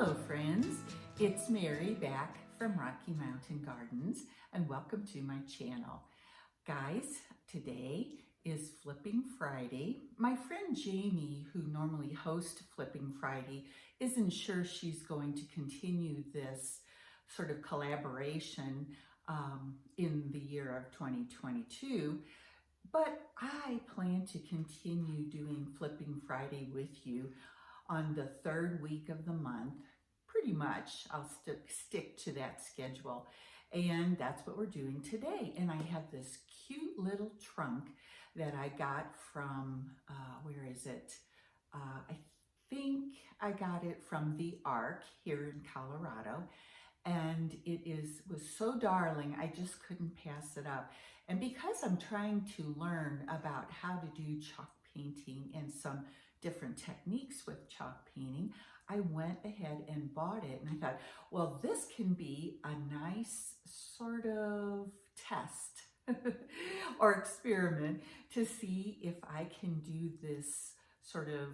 Hello friends, it's Mary back from Rocky Mountain Gardens and welcome to my channel. Guys, today is Flipping Friday. My friend Jamie, who normally hosts Flipping Friday, isn't sure she's going to continue this sort of collaboration in the year of 2022. But I plan to continue doing Flipping Friday with you on the third week of the month. Pretty much, I'll stick to that schedule. And that's what we're doing today. And I have this cute little trunk that I got from, where is it? I think I got it from the Ark here in Colorado. And was so darling, I just couldn't pass it up. And because I'm trying to learn about how to do chalk painting and some different techniques with chalk painting, I went ahead and bought it. And I thought, well, this can be a nice sort of test or experiment to see if I can do this sort of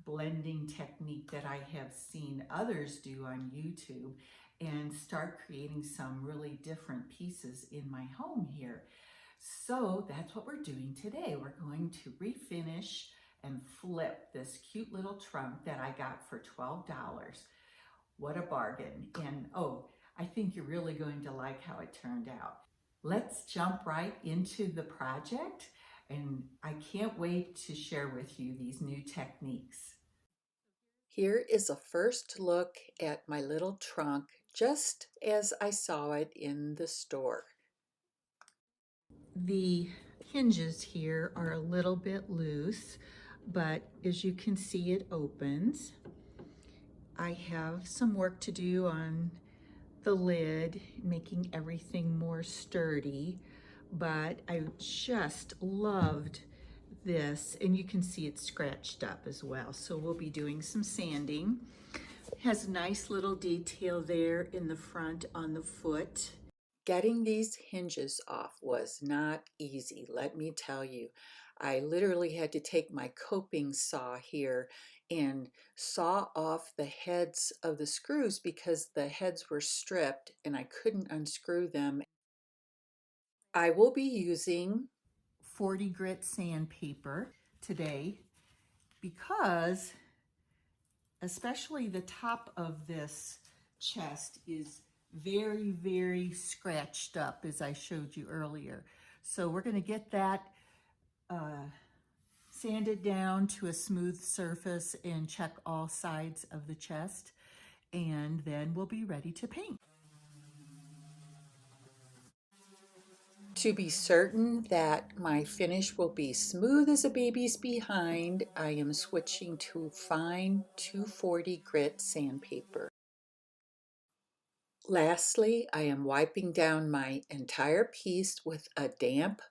blending technique that I have seen others do on YouTube and start creating some really different pieces in my home here. So that's what we're doing today. We're going to refinish and flip this cute little trunk that I got for $12. What a bargain. And oh, I think you're really going to like how it turned out. Let's jump right into the project, and I can't wait to share with you these new techniques. Here is a first look at my little trunk just as I saw it in the store. The hinges here are a little bit loose, but as you can see, it opens. I have some work to do on the lid, making everything more sturdy, but I just loved this, and you can see it's scratched up as well. So we'll be doing some sanding. It has a nice little detail there in the front on the foot. Getting these hinges off was not easy, let me tell you. I literally had to take my coping saw here and saw off the heads of the screws because the heads were stripped and I couldn't unscrew them. I will be using 40 grit sandpaper today because especially the top of this chest is very, very scratched up, as I showed you earlier. So we're going to get that sanded down to a smooth surface and check all sides of the chest, and then we'll be ready to paint. To be certain that my finish will be smooth as a baby's behind, I am switching to fine 240 grit sandpaper. Lastly, I am wiping down my entire piece with a damp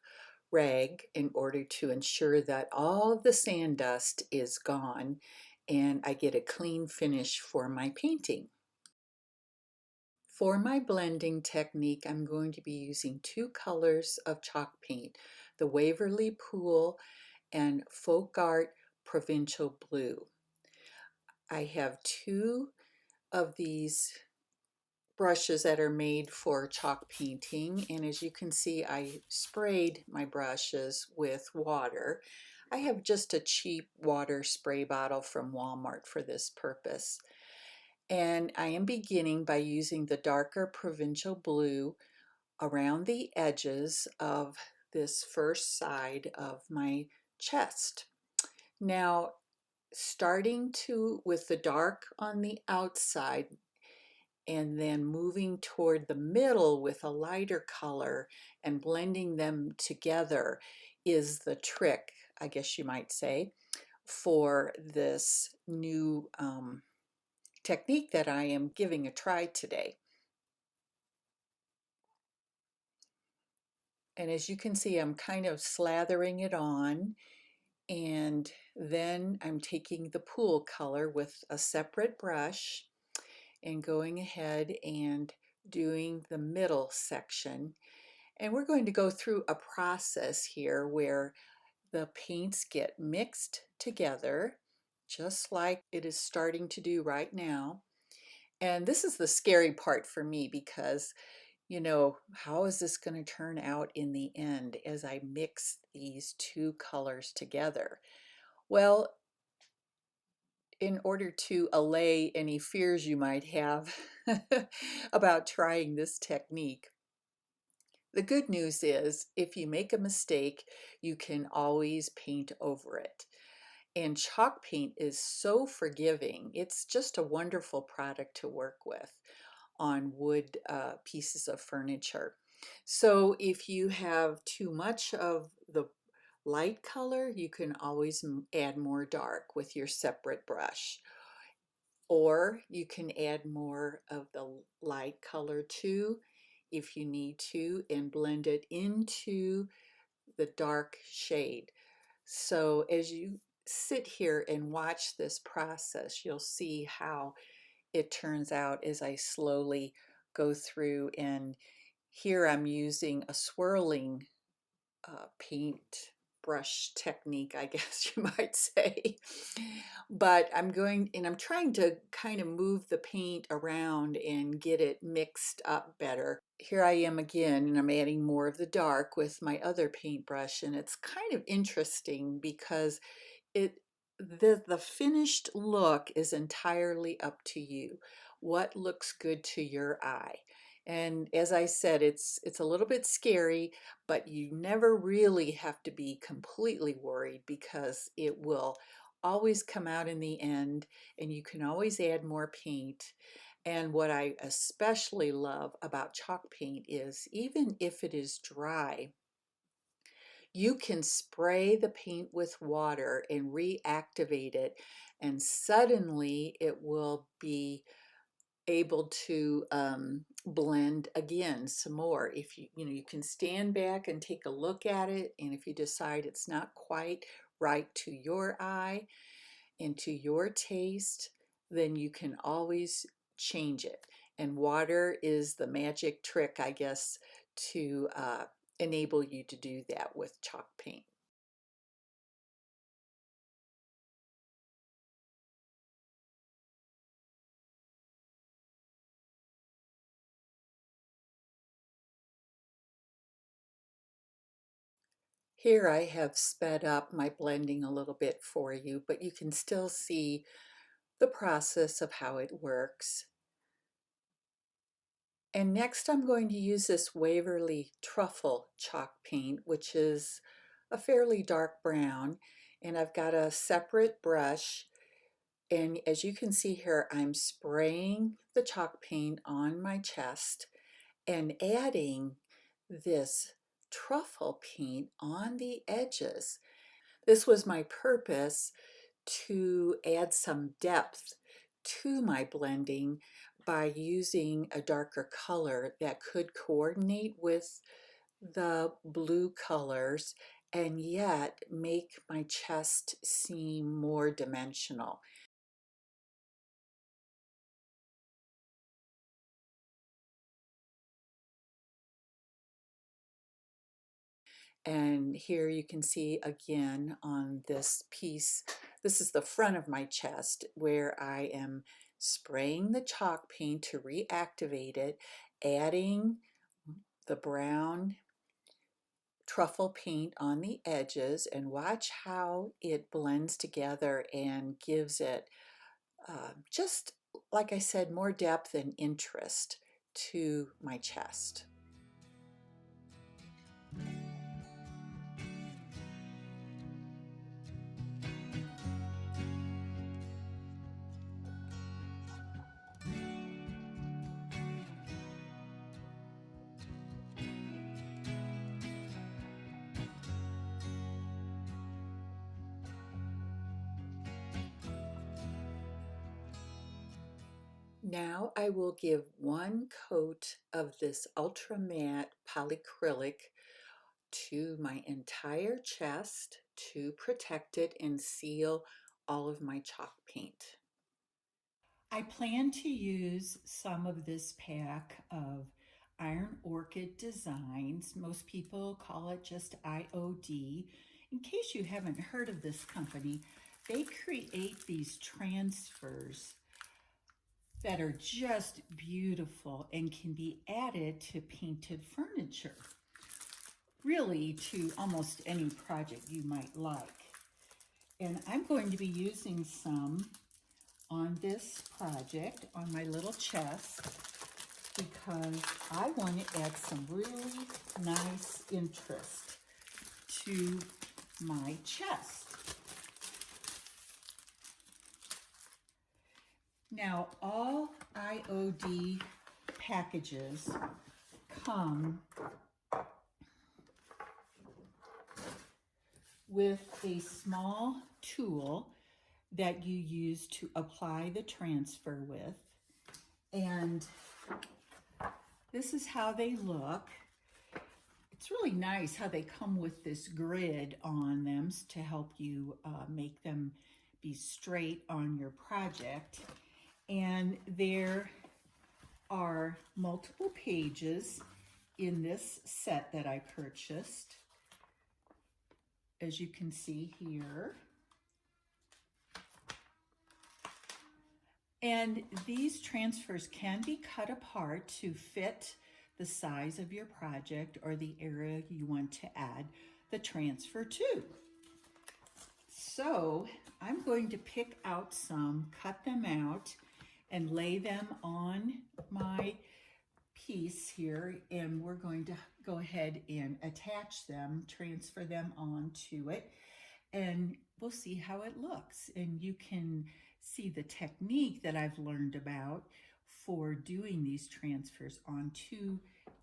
rag in order to ensure that all of the sand dust is gone and I get a clean finish for my painting. For my blending technique, I'm going to be using two colors of chalk paint, the Waverly Pool and Folk Art Provincial Blue. I have two of these brushes that are made for chalk painting, and as you can see, I sprayed my brushes with water. I have just a cheap water spray bottle from Walmart for this purpose. And I am beginning by using the darker Provincial Blue around the edges of this first side of my chest. Now, starting with the dark on the outside and then moving toward the middle with a lighter color and blending them together is the trick, I guess you might say, for this new technique that I am giving a try today. And as you can see, I'm kind of slathering it on, and then I'm taking the pool color with a separate brush and going ahead and doing the middle section. And we're going to go through a process here where the paints get mixed together, just like it is starting to do right now. And this is the scary part for me because, how is this going to turn out in the end as I mix these two colors together? Well, in order to allay any fears you might have about trying this technique, the good news is if you make a mistake, you can always paint over it. And chalk paint is so forgiving. It's just a wonderful product to work with on wood pieces of furniture. So if you have too much of the light color, you can always add more dark with your separate brush. Or you can add more of the light color too if you need to and blend it into the dark shade. So as you sit here and watch this process, you'll see how it turns out as I slowly go through. And here I'm using a swirling paint brush technique, I guess you might say. But I'm trying to kind of move the paint around and get it mixed up better. Here I am again, and I'm adding more of the dark with my other paintbrush, and it's kind of interesting because it the finished look is entirely up to you. What looks good to your eye? And as I said, it's a little bit scary, but you never really have to be completely worried because it will always come out in the end, and you can always add more paint. And what I especially love about chalk paint is even if it is dry, you can spray the paint with water and reactivate it, and suddenly it will be able to blend again some more. If you can stand back and take a look at it, and if you decide it's not quite right to your eye and to your taste, then you can always change it. And water is the magic trick, I guess, to enable you to do that with chalk paint. Here I have sped up my blending a little bit for you, but you can still see the process of how it works. And next I'm going to use this Waverly Truffle chalk paint, which is a fairly dark brown. And I've got a separate brush. And as you can see here, I'm spraying the chalk paint on my chest and adding this truffle paint on the edges. This was my purpose to add some depth to my blending by using a darker color that could coordinate with the blue colors and yet make my chest seem more dimensional. And here you can see again on this piece, this is the front of my chest where I am spraying the chalk paint to reactivate it, adding the brown truffle paint on the edges, and watch how it blends together and gives it just, like I said, more depth and interest to my chest. Now I will give one coat of this ultra matte polycrylic to my entire chest to protect it and seal all of my chalk paint. I plan to use some of this pack of Iron Orchid Designs. Most people call it just IOD. In case you haven't heard of this company, they create these transfers that are just beautiful and can be added to painted furniture, really to almost any project you might like. And I'm going to be using some on this project on my little chest because I want to add some really nice interest to my chest. Now, all IOD packages come with a small tool that you use to apply the transfer with. And this is how they look. It's really nice how they come with this grid on them to help you make them be straight on your project. And there are multiple pages in this set that I purchased, as you can see here. And these transfers can be cut apart to fit the size of your project or the area you want to add the transfer to. So I'm going to pick out some, cut them out, and lay them on my piece here, and we're going to go ahead and attach them, transfer them onto it, and we'll see how it looks. And you can see the technique that I've learned about for doing these transfers onto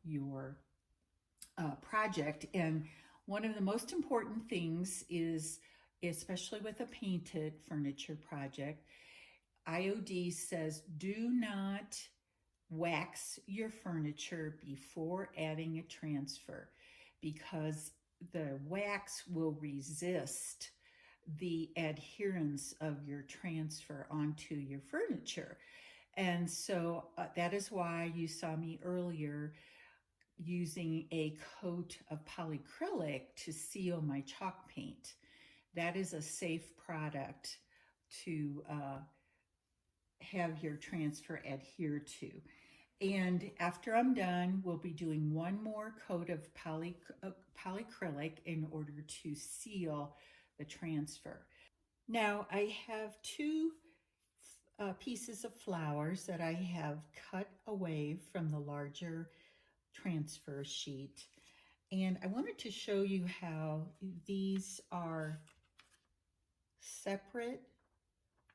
your project. And one of the most important things is, especially with a painted furniture project, IOD says do not wax your furniture before adding a transfer, because the wax will resist the adherence of your transfer onto your furniture. And so that is why you saw me earlier using a coat of polyacrylic to seal my chalk paint. That is a safe product to have your transfer adhere to. And after I'm done, we'll be doing one more coat of polyacrylic in order to seal the transfer. Now I have two pieces of flowers that I have cut away from the larger transfer sheet. And I wanted to show you how these are separate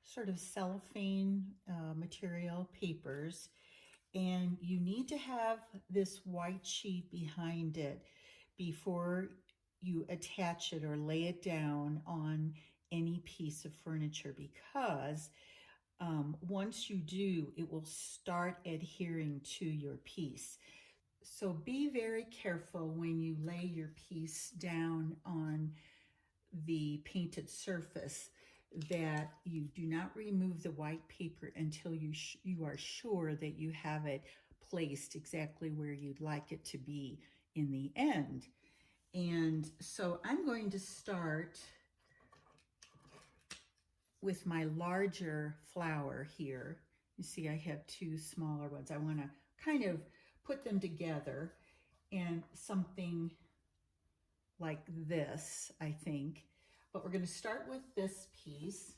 sort of cellophane material papers, and you need to have this white sheet behind it before you attach it or lay it down on any piece of furniture, because once you do, it will start adhering to your piece. So be very careful when you lay your piece down on the painted surface that you do not remove the white paper until you are sure that you have it placed exactly where you'd like it to be in the end. And so I'm going to start with my larger flower here. You see I have two smaller ones. I want to kind of put them together in something like this, I think. But we're going to start with this piece,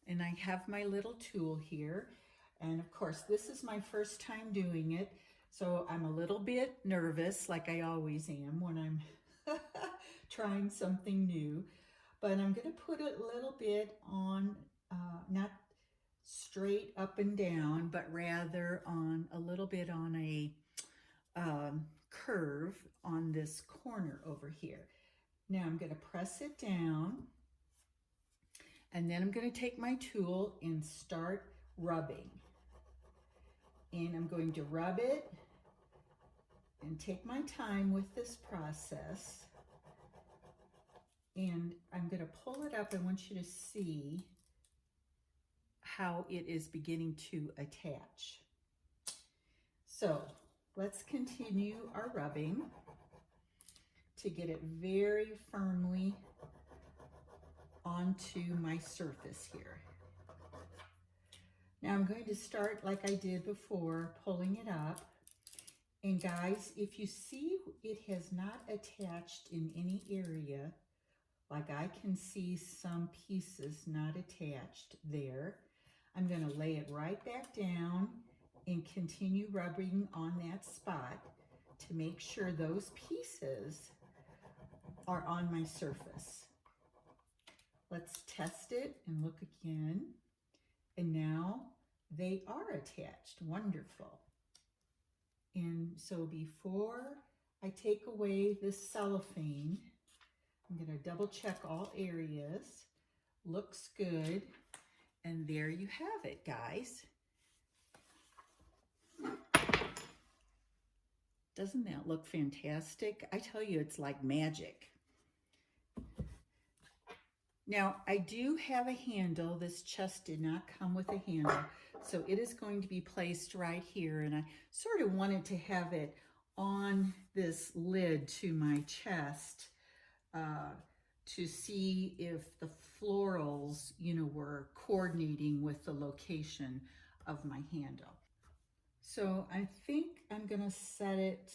and I have my little tool here. And of course, this is my first time doing it, so I'm a little bit nervous, like I always am when I'm trying something new. But I'm going to put a little bit on, not straight up and down, but rather on a little bit on a curve on this corner over here. Now I'm going to press it down, and then I'm going to take my tool and start rubbing. And I'm going to rub it and take my time with this process. And I'm going to pull it up. I want you to see how it is beginning to attach. So let's continue our rubbing to get it very firmly onto my surface here. Now I'm going to start like I did before, pulling it up. And guys, if you see it has not attached in any area, like I can see some pieces not attached there, I'm going to lay it right back down and continue rubbing on that spot to make sure those pieces are on my surface. Let's test it and look again. And now they are attached. Wonderful. And so before I take away this cellophane, I'm going to double check all areas. Looks good. And there you have it, guys. Doesn't that look fantastic? I tell you, it's like magic. Now, I do have a handle. This chest did not come with a handle, so it is going to be placed right here, and I sort of wanted to have it on this lid to my chest to see if the florals, were coordinating with the location of my handle. So I think I'm going to set it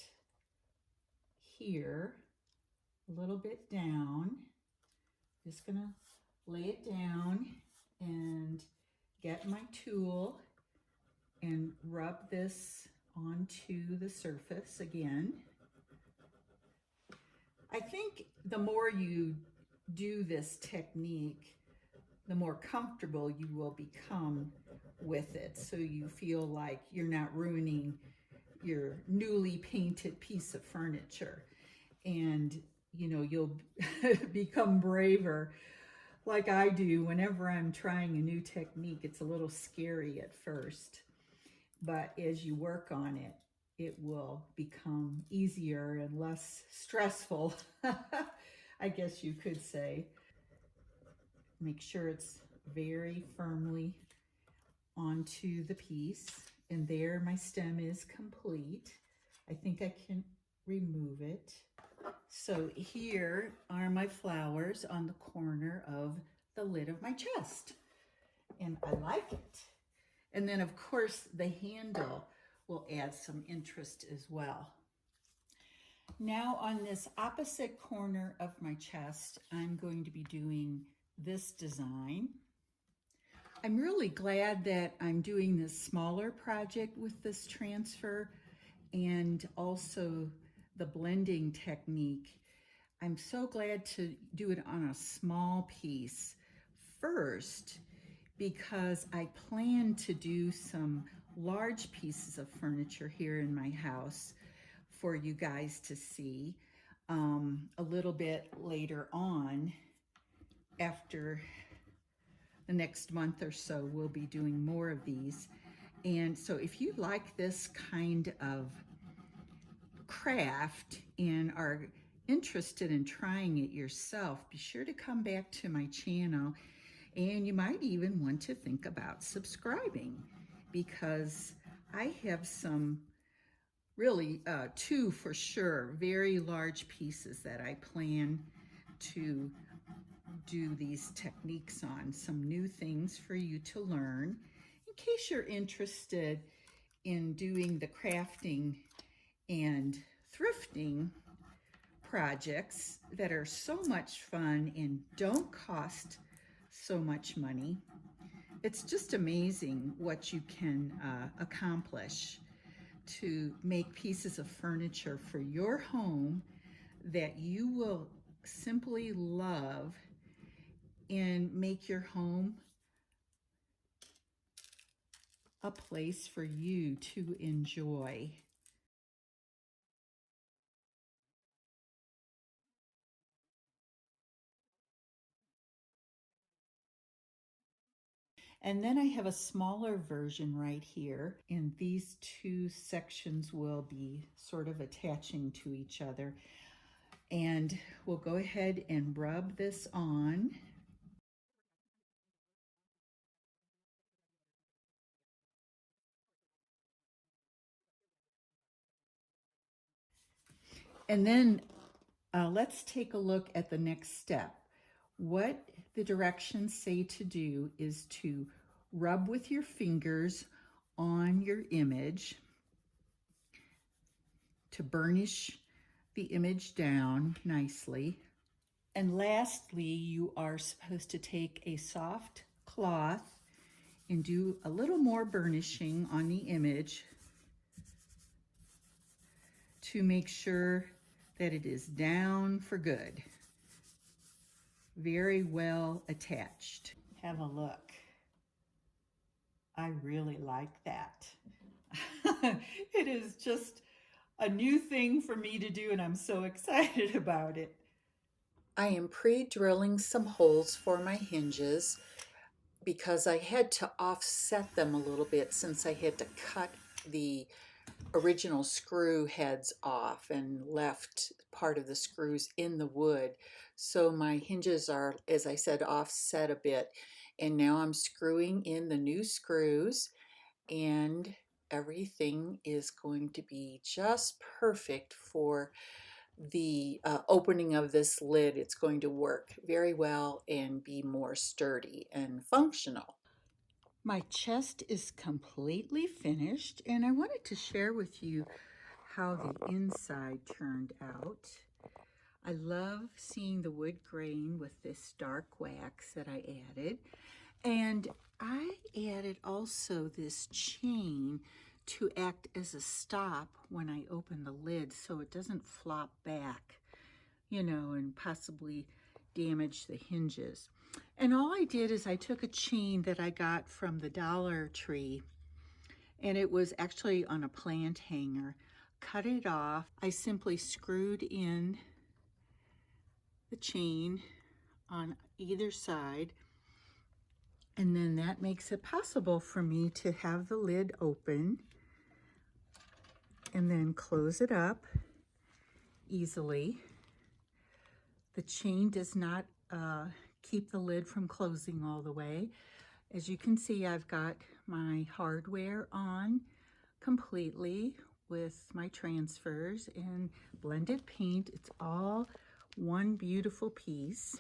here, a little bit down. Just going to lay it down and get my tool and rub this onto the surface again. I think the more you do this technique, the more comfortable you will become with it, so you feel like you're not ruining your newly painted piece of furniture, and you'll become braver like I do. Whenever I'm trying a new technique, it's a little scary at first, but as you work on it, it will become easier and less stressful, I guess you could say. Make sure it's very firmly onto the piece. And there my stem is complete. I think I can remove it. So here are my flowers on the corner of the lid of my chest. And I like it. And then of course the handle will add some interest as well. Now on this opposite corner of my chest, I'm going to be doing this design. I'm really glad that I'm doing this smaller project with this transfer and also the blending technique. I'm so glad to do it on a small piece first, because I plan to do some large pieces of furniture here in my house for you guys to see a little bit later on. After the next month or so, we'll be doing more of these. And so if you like this kind of craft and are interested in trying it yourself, be sure to come back to my channel, and you might even want to think about subscribing, because I have some really two for sure very large pieces that I plan to do these techniques on, some new things for you to learn in case you're interested in doing the crafting and thrifting projects that are so much fun and don't cost so much money. It's just amazing what you can accomplish to make pieces of furniture for your home that you will simply love and make your home a place for you to enjoy. And then I have a smaller version right here, and these two sections will be sort of attaching to each other. And we'll go ahead and rub this on. And then let's take a look at the next step. What the directions say to do is to rub with your fingers on your image to burnish the image down nicely. And lastly, you are supposed to take a soft cloth and do a little more burnishing on the image to make sure that it is down for good. Very well attached. Have a look. I really like that. It is just a new thing for me to do, and I'm so excited about it. I am pre-drilling some holes for my hinges because I had to offset them a little bit since I had to cut the original screw heads off and left part of the screws in the wood. So my hinges are, as I said, offset a bit. And now I'm screwing in the new screws, and everything is going to be just perfect for the opening of this lid. It's going to work very well and be more sturdy and functional. My chest is completely finished, and I wanted to share with you how the inside turned out. I love seeing the wood grain with this dark wax that I added. And I added also this chain to act as a stop when I open the lid so it doesn't flop back, you know, and possibly damage the hinges. And all I did is I took a chain that I got from the Dollar Tree, and it was actually on a plant hanger. Cut it off. I simply screwed in the chain on either side, and then that makes it possible for me to have the lid open and then close it up easily. The chain does not keep the lid from closing all the way. As you can see, I've got my hardware on completely with my transfers and blended paint. It's all one beautiful piece.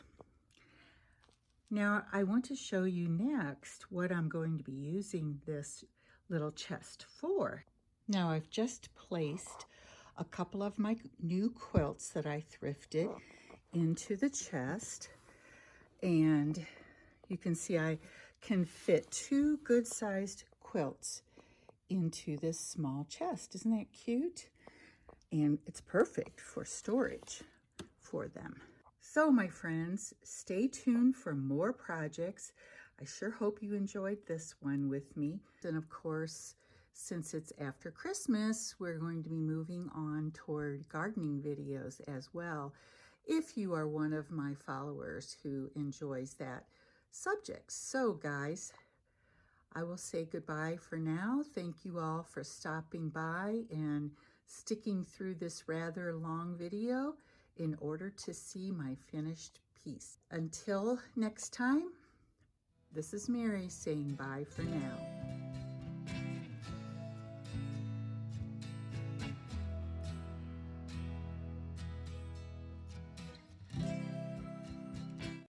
Now I want to show you next what I'm going to be using this little chest for. Now I've just placed a couple of my new quilts that I thrifted into the chest, and you can see I can fit 2 good-sized quilts into this small chest. Isn't that cute? And it's perfect for storage for them. So my friends, stay tuned for more projects. I sure hope you enjoyed this one with me. And of course, since it's after Christmas, we're going to be moving on toward gardening videos as well, if you are one of my followers who enjoys that subject. So guys, I will say goodbye for now. Thank you all for stopping by and sticking through this rather long video in order to see my finished piece. Until next time, this is Mary saying bye for now.